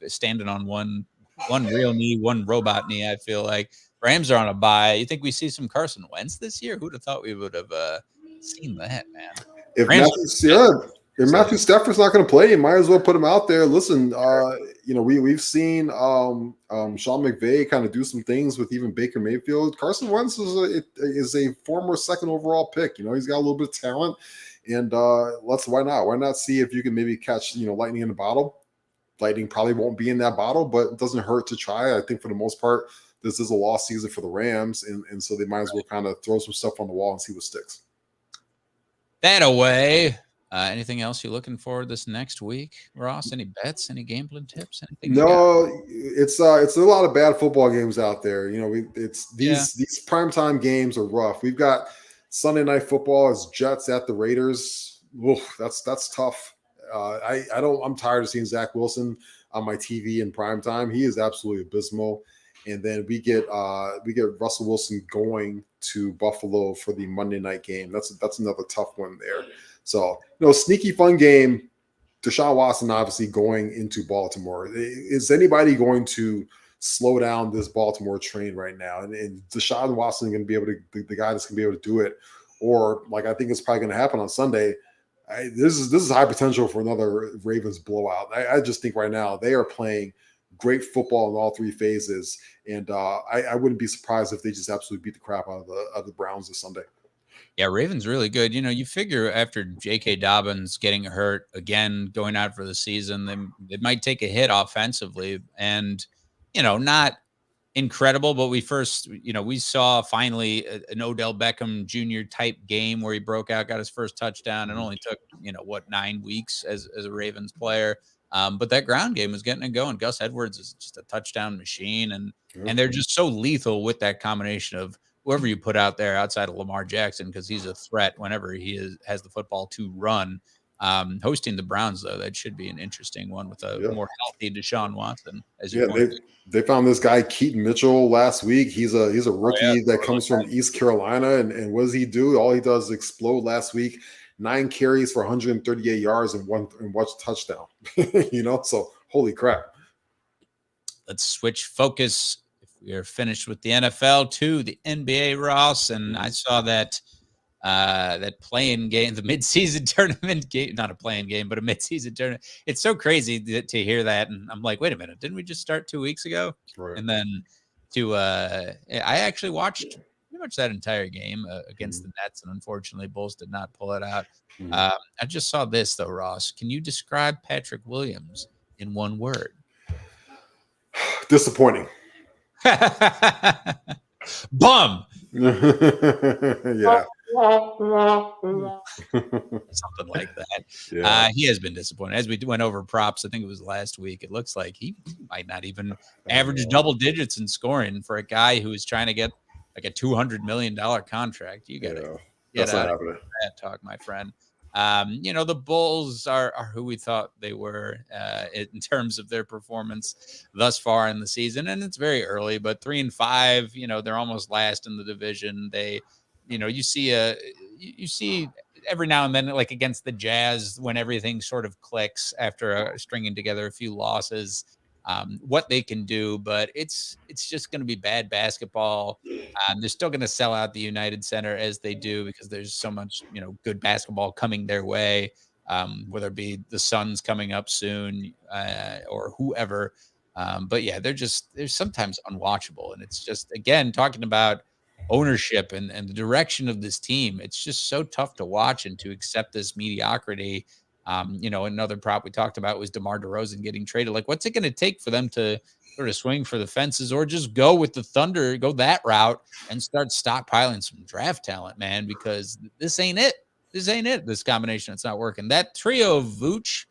Speaker 3: standing on one real knee, one robot knee, I feel like. Rams are on a bye. You think we see some Carson Wentz this year? Who'd have thought we would have seen that, man?
Speaker 4: If Matthew Stafford's not going to play, you might as well put him out there. Listen, we've seen Sean McVay kind of do some things with even Baker Mayfield. Carson Wentz is a former 2nd overall pick. He's got a little bit of talent, and why not? Why not see if you can maybe catch lightning in a bottle? lightning probably won't be in that bottle, but it doesn't hurt to try. I think for the most part, this is a lost season for the Rams, and so they might as well kind of throw some stuff on the wall and see what sticks.
Speaker 3: That away. Anything else you're looking for this next week, Ross? Any bets? Any gambling tips? Anything?
Speaker 4: No, it's a lot of bad football games out there. These primetime games are rough. We've got Sunday Night Football as Jets at the Raiders. Oof, that's tough. I'm tired of seeing Zach Wilson on my TV in primetime. He is absolutely abysmal. And then we get Russell Wilson going to Buffalo for the Monday night game. That's another tough one there. So, sneaky fun game. Deshaun Watson obviously going into Baltimore. Is anybody going to slow down this Baltimore train right now? And Deshaun Watson going to be able to the guy that's going to be able to do it, or like I think it's probably going to happen on Sunday. This is high potential for another Ravens blowout. I just think right now they are playing great football in all three phases, and I wouldn't be surprised if they just absolutely beat the crap out of the Browns this Sunday.
Speaker 3: Yeah, Ravens really good. You figure after J.K. Dobbins getting hurt again, going out for the season, they might take a hit offensively, and not incredible. But we saw finally an Odell Beckham Jr. type game where he broke out, got his first touchdown, and only took 9 weeks as a Ravens player. But that ground game was getting it going. Gus Edwards is just a touchdown machine, and they're just so lethal with that combination of whoever you put out there outside of Lamar Jackson, because he's a threat whenever he has the football to run. Hosting the Browns, though, that should be an interesting one with a more healthy Deshaun Watson.
Speaker 4: They found this guy Keaton Mitchell last week. He's a rookie that comes from East Carolina, and what does he do? All he does is explode last week. 9 carries for 138 yards and one touchdown. So holy crap.
Speaker 3: Let's switch focus. If we are finished with the NFL to the NBA, Ross, and I saw that play-in game, the midseason tournament game, not a play-in game, but a midseason tournament. It's so crazy to hear that, and I'm like, wait a minute, didn't we just start 2 weeks ago?
Speaker 4: Right.
Speaker 3: And then I actually watched pretty much that entire game against the Nets, and unfortunately, Bulls did not pull it out. I just saw this though, Ross. Can you describe Patrick Williams in one word?
Speaker 4: Disappointing.
Speaker 3: Bum.
Speaker 4: Yeah.
Speaker 3: Something like that. Yeah. He has been disappointed. As we went over props, I think it was last week, it looks like he might not even average double digits in scoring for a guy who is trying to get like a $200 million contract. You got to get out of that talk, my friend. The Bulls are who we thought they were in terms of their performance thus far in the season, and it's very early. But 3-5, they're almost last in the division. They, you see every now and then, like against the Jazz, when everything sort of clicks after stringing together a few losses, what they can do. But it's just going to be bad basketball. They're still going to sell out the United Center as they do, because there's so much, good basketball coming their way, whether it be the Suns coming up soon or whoever. But yeah, they're sometimes unwatchable. And it's just, again, talking about ownership and the direction of this team, it's just so tough to watch and to accept this mediocrity. Another prop we talked about was DeMar DeRozan getting traded. Like, what's it going to take for them to sort of swing for the fences, or just go with the Thunder, go that route and start stockpiling some draft talent, man? Because this ain't it. This combination, it's not working. That trio of Vooch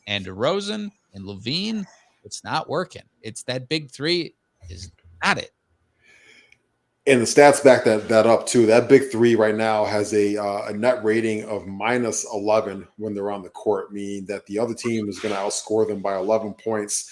Speaker 3: and DeRozan and Levine, it's not working. It's that big three is not it.
Speaker 4: And the stats back that up too. That big three right now has a net rating of -11 when they're on the court, meaning that the other team is going to outscore them by 11 points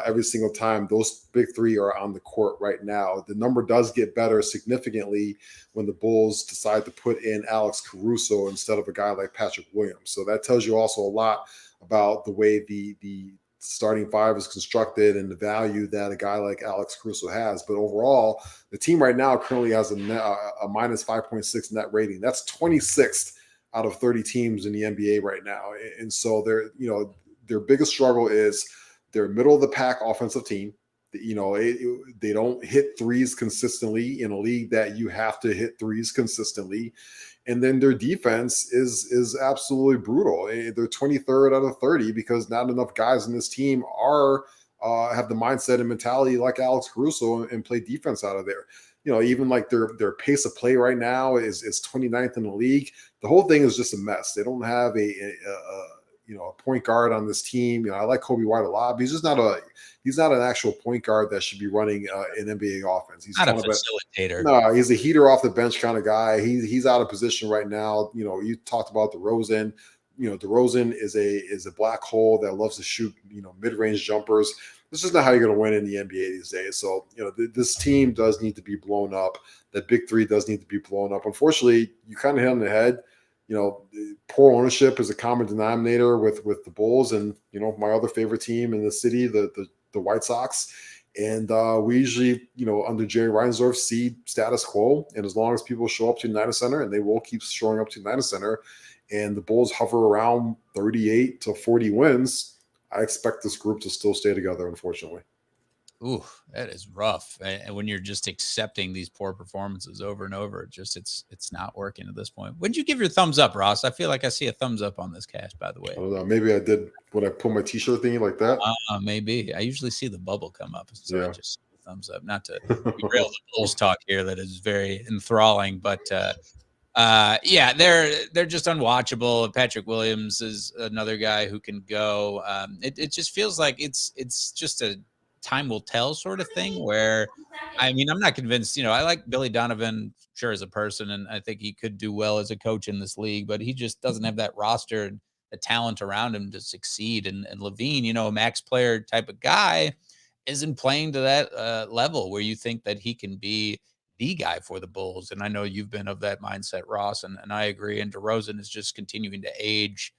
Speaker 4: every single time those big three are on the court right now. The number does get better significantly when the Bulls decide to put in Alex Caruso instead of a guy like Patrick Williams. So that tells you also a lot about the way the starting five is constructed and the value that a guy like Alex Caruso has. But overall, the team right now currently has a -5.6 net rating. That's 26th out of 30 teams in the NBA right now. And so their biggest struggle is they're middle of the pack offensive team. They don't hit threes consistently in a league that you have to hit threes consistently. And then their defense is absolutely brutal. They're 23rd out of 30 because not enough guys in this team have the mindset and mentality like Alex Caruso and play defense out of there. Even like their pace of play right now is 29th in the league. The whole thing is just a mess. They don't have a point guard on this team. I like Kobe White a lot, but he's not an actual point guard that should be running an NBA offense. He's
Speaker 3: not
Speaker 4: kind
Speaker 3: a facilitator.
Speaker 4: No, he's a heater off the bench kind of guy. He's out of position right now. You talked about DeRozan. DeRozan is a black hole that loves to shoot mid-range jumpers. This is not how you're going to win in the NBA these days. So this team does need to be blown up. That big three does need to be blown up. Unfortunately, you kind of hit on the head. Poor ownership is a common denominator with the Bulls and my other favorite team in the city, the White Sox. And we usually, under Jerry Reinsdorf, see status quo. And as long as people show up to United Center, and they will keep showing up to United Center, and the Bulls hover around 38 to 40 wins, I expect this group to still stay together, unfortunately.
Speaker 3: Ooh, that is rough. And when you're just accepting these poor performances over and over, it's not working at this point. When did you give your thumbs up, Ross? I feel like I see a thumbs up on this cast, by the way.
Speaker 4: I don't know. Maybe I did when I put my t-shirt thingy like that.
Speaker 3: Maybe. I usually see the bubble come up. So
Speaker 4: yeah.
Speaker 3: I just thumbs up. Not to derail the Bulls talk here that is very enthralling, but yeah, they're just unwatchable. Patrick Williams is another guy who can go. It just feels like it's just a time will tell sort of thing where, I mean, I'm not convinced, I like Billy Donovan, sure, as a person, and I think he could do well as a coach in this league, but he just doesn't have that roster and the talent around him to succeed. And Levine, a max player type of guy, isn't playing to that level where you think that he can be the guy for the Bulls. And I know you've been of that mindset, Ross, and I agree. And DeRozan is just continuing to age,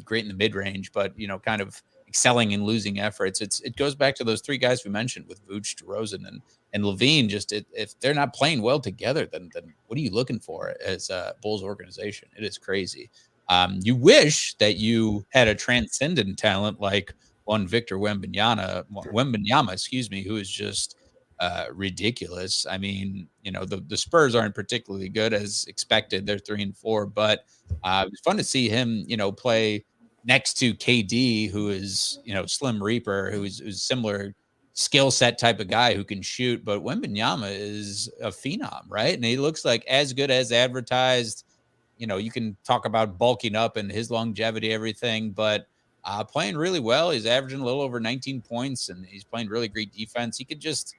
Speaker 3: great in the mid-range, but, kind of excelling in losing efforts. It goes back to those three guys we mentioned with Vooch, DeRozan, and Levine. Just if they're not playing well together, then what are you looking for as a Bulls organization? It is crazy. You wish that you had a transcendent talent like one Victor Wembanyama, excuse me, who is just ridiculous. I mean, the Spurs aren't particularly good as expected. They're 3-4, but it was fun to see him, play next to KD, who is, Slim Reaper, who's similar skill set type of guy who can shoot. But Wembanyama is a phenom, right? And he looks like as good as advertised. You can talk about bulking up and his longevity, everything, but playing really well. He's averaging a little over 19 points, and he's playing really great defense. He could just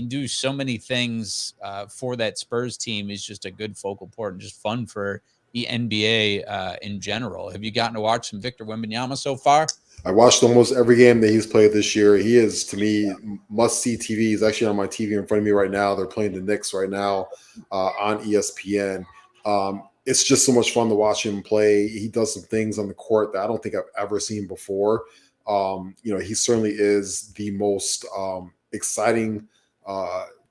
Speaker 3: do so many things for that Spurs team. He's just a good focal point and just fun for the NBA in general. Have you gotten to watch some Victor Wembanyama so far?
Speaker 4: I watched almost every game that he's played this year. He is, to me, must-see TV. He's actually on my TV in front of me right now. They're playing the Knicks right now on ESPN. It's just so much fun to watch him play. He does some things on the court that I don't think I've ever seen before. He certainly is the most exciting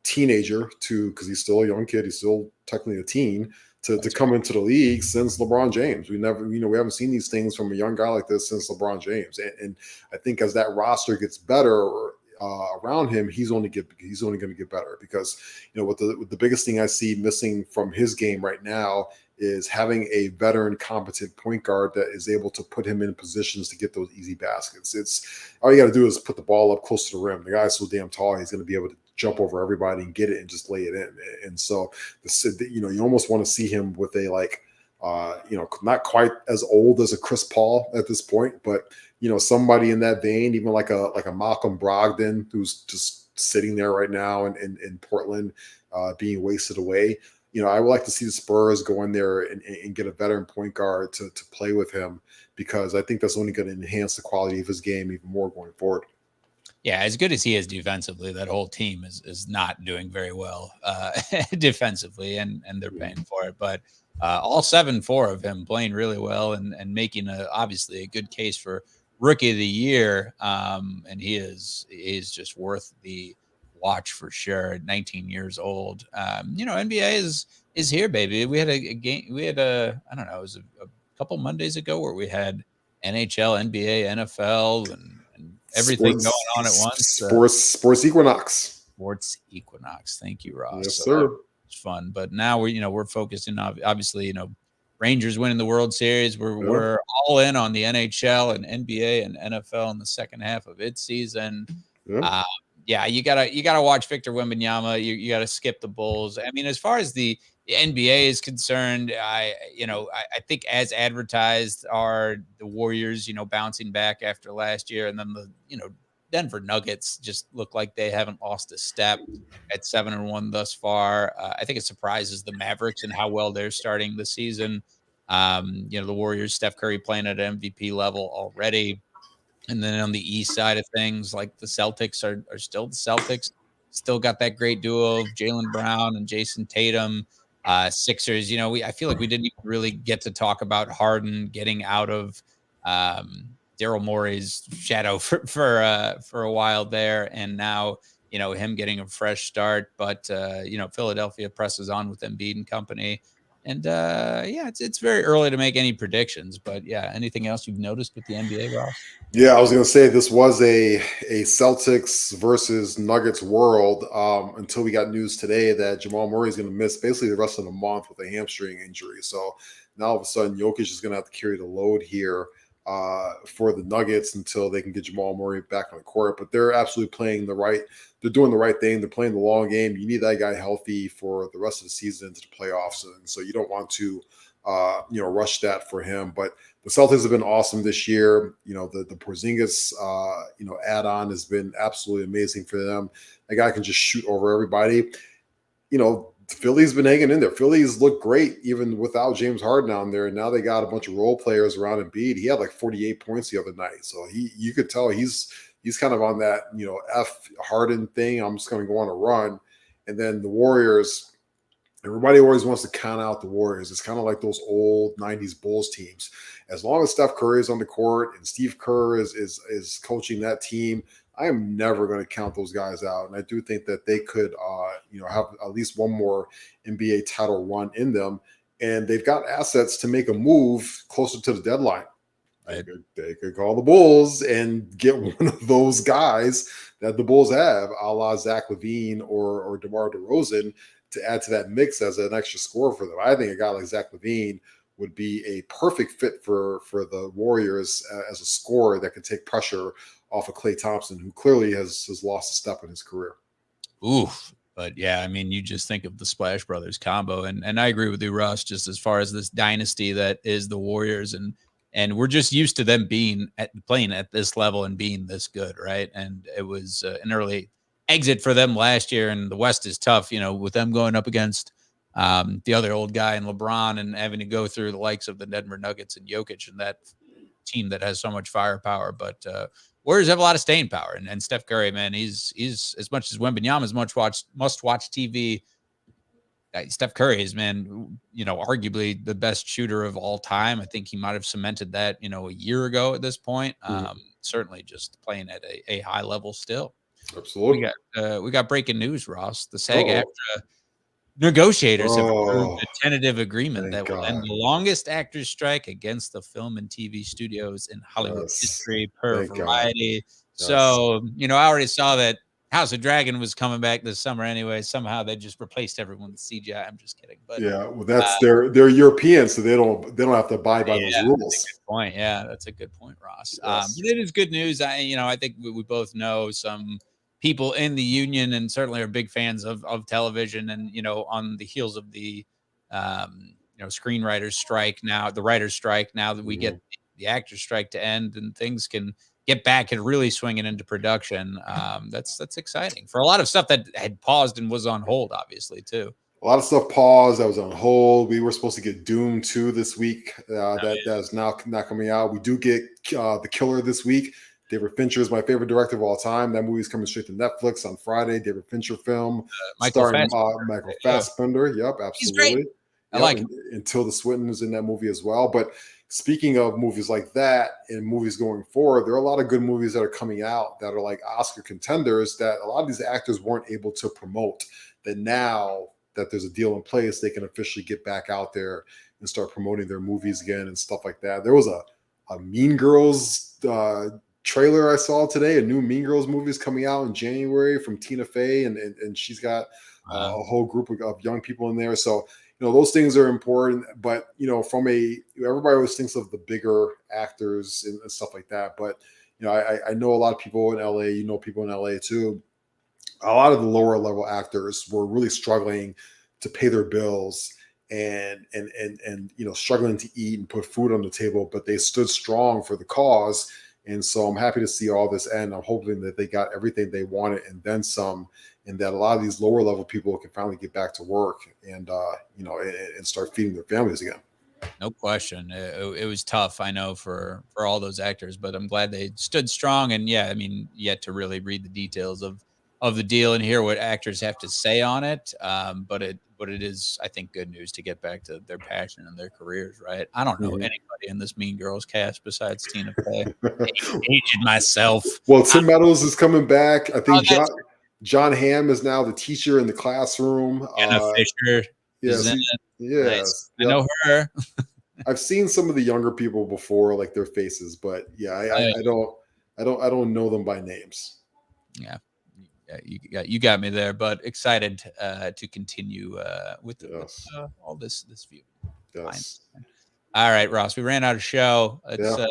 Speaker 4: teenager because he's still a young kid. He's still technically a teen to come into the league since LeBron James. We haven't seen these things from a young guy like this since LeBron James. And I think as that roster gets better around him, he's only going to get better because, what the biggest thing I see missing from his game right now is having a veteran, competent point guard that is able to put him in positions to get those easy baskets. It's all you got to do is put the ball up close to the rim. The guy's so damn tall, he's going to be able to jump over everybody and get it and just lay it in. And so, you almost want to see him with a not quite as old as a Chris Paul at this point, but somebody in that vein, even like a Malcolm Brogdon, who's just sitting there right now in Portland, being wasted away. I would like to see the Spurs go in there and get a veteran point guard to play with him, because I think that's only going to enhance the quality of his game even more going forward.
Speaker 3: Yeah, as good as he is defensively, that whole team is not doing very well defensively, and they're paying for it. But all 7-4 of him playing really well and making obviously a good case for Rookie of the Year. And he is just worth the watch for sure. At 19 years old, NBA is here, baby. We had a game. We had I don't know. It was a couple Mondays ago where we had NHL, NBA, NFL, and everything going on at once.
Speaker 4: Sports Equinox.
Speaker 3: Sports Equinox. Thank you, Ross.
Speaker 4: Yes, sir.
Speaker 3: It's fun, but now we're focusing on, obviously, Rangers winning the World Series. We're all in on the NHL and NBA and NFL in the second half of its season. You gotta watch Victor Wembanyama. You gotta skip the Bulls. I mean, as far as the NBA is concerned, I think as advertised are the Warriors, bouncing back after last year, and then the Denver Nuggets just look like they haven't lost a step at 7-1 thus far. I think it surprises the Mavericks and how well they're starting the season. The Warriors, Steph Curry playing at MVP level already. And then on the East side of things, like the Celtics are still the Celtics, still got that great duo of Jaylen Brown and Jason Tatum. Sixers, I feel like we didn't even really get to talk about Harden getting out of Daryl Morey's shadow for a while there, and now him getting a fresh start. But Philadelphia presses on with Embiid and company, and it's very early to make any predictions. But anything else you've noticed with the NBA, Ross?
Speaker 4: Yeah, I was going to say this was a Celtics versus Nuggets world until we got news today that Jamal Murray is going to miss basically the rest of the month with a hamstring injury. So now all of a sudden Jokic is going to have to carry the load here for the Nuggets until they can get Jamal Murray back on the court. But they're absolutely they're doing the right thing. They're playing the long game. You need that guy healthy for the rest of the season into the playoffs. And so you don't want to, rush that for him. But the Celtics have been awesome this year. The Porzingis, add-on has been absolutely amazing for them. That guy can just shoot over everybody. Philly's been hanging in there. Philly's looked great even without James Harden on there. And now they got a bunch of role players around Embiid. He had like 48 points the other night. So you could tell he's kind of on that, F Harden thing. I'm just going to go on a run. And then the Warriors, everybody always wants to count out the Warriors. It's kind of like those old 90s Bulls teams. As long as Steph Curry is on the court and Steve Kerr is coaching that team, I am never going to count those guys out. And I do think that they could, have at least one more NBA title run in them. And they've got assets to make a move closer to the deadline. Right. They could call the Bulls and get one of those guys that the Bulls have, a la Zach LaVine or DeMar DeRozan, to add to that mix as an extra scorer for them. I think a guy like Zach LaVine would be a perfect fit for the Warriors as a scorer that can take pressure off of Klay Thompson, who clearly has lost a step in his career.
Speaker 3: Oof. But you just think of the Splash Brothers combo, and I agree with you, Russ, just as far as this dynasty that is the Warriors, and we're just used to them playing at this level and being this good, right? And it was an early exit for them last year, and the West is tough, with them going up against the other old guy and LeBron and having to go through the likes of the Denver Nuggets and Jokic and that team that has so much firepower. But Warriors have a lot of staying power, and Steph Curry, man, he's as much as Wembanyama is must-watch TV. Steph Curry is, man, arguably the best shooter of all time. I think he might have cemented that, a year ago at this point. Certainly just playing at a high level still.
Speaker 4: Absolutely.
Speaker 3: We got breaking news, Ross. The SAG-AFTRA negotiators have approved a tentative agreement that will end the longest actors strike against the film and TV studios in Hollywood history per Variety. So, I already saw that House of Dragon was coming back this summer anyway. Somehow they just replaced everyone with CGI. I'm just kidding. But
Speaker 4: that's they're European, so they don't have to abide by those rules.
Speaker 3: That's a good point. Yeah, that's a good point, Ross. Yes. But it is good news. I think we both know some people in the union and certainly are big fans of television, and on the heels of the screenwriters strike now, the writers strike, now that we get the actors strike to end and things can get back and really swinging into production. That's exciting for a lot of stuff that had paused and was on hold, obviously, too.
Speaker 4: A lot of stuff paused that was on hold. We were supposed to get Doom 2 this week. That is now not coming out. We do get The Killer this week. David Fincher is my favorite director of all time. That movie is coming straight to Netflix on Friday. David Fincher film starring Michael Fassbender. Yep, absolutely.
Speaker 3: He's great. I like him.
Speaker 4: And Tilda Swinton is in that movie as well. But speaking of movies like that and movies going forward, there are a lot of good movies that are coming out that are like Oscar contenders that a lot of these actors weren't able to promote, that now that there's a deal in place, they can officially get back out there and start promoting their movies again and stuff like that. There was a Mean Girls trailer I saw today. A new Mean Girls movie is coming out in January from Tina Fey, and she's got a whole group of young people in there. So those things are important. But from everybody always thinks of the bigger actors and stuff like that. But I know a lot of people in LA. People in LA too. A lot of the lower level actors were really struggling to pay their bills and struggling to eat and put food on the table, but they stood strong for the cause. And so I'm happy to see all this end. I'm hoping that they got everything they wanted and then some, and that a lot of these lower level people can finally get back to work and and start feeding their families again.
Speaker 3: No question. It was tough, I know, for all those actors, but I'm glad they stood strong. And yeah, I mean, yet to really read the details of the deal and hear what actors have to say on it. But it is, I think, good news to get back to their passion and their careers, right? I don't know anybody in this Mean Girls cast besides Tina Fey. Aged myself.
Speaker 4: Well, Tim Meadows is coming back. I think John Hamm is now the teacher in the classroom.
Speaker 3: Anna Fisher is in it.
Speaker 4: Yes.
Speaker 3: Nice. I know her.
Speaker 4: I've seen some of the younger people before, like their faces, but yeah, I don't know them by names.
Speaker 3: Yeah. You got me there, but excited to continue with all this view.
Speaker 4: Yes.
Speaker 3: All right, Ross, we ran out of show. Let's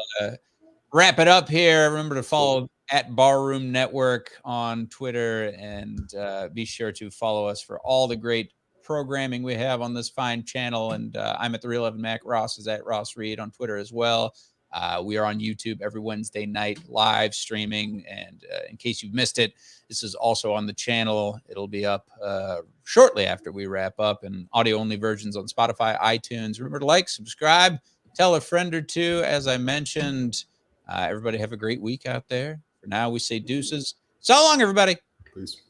Speaker 3: wrap it up here. Remember to follow at Barroom Network on Twitter, and be sure to follow us for all the great programming we have on this fine channel. And I'm at The Real Evan Mac. Ross is at Ross Reed on Twitter as well. We are on YouTube every Wednesday night, live streaming. And in case you've missed it, this is also on the channel. It'll be up shortly after we wrap up, and audio-only versions on Spotify, iTunes. Remember to like, subscribe, tell a friend or two. As I mentioned, everybody have a great week out there. For now, we say deuces. So long, everybody.
Speaker 4: Peace.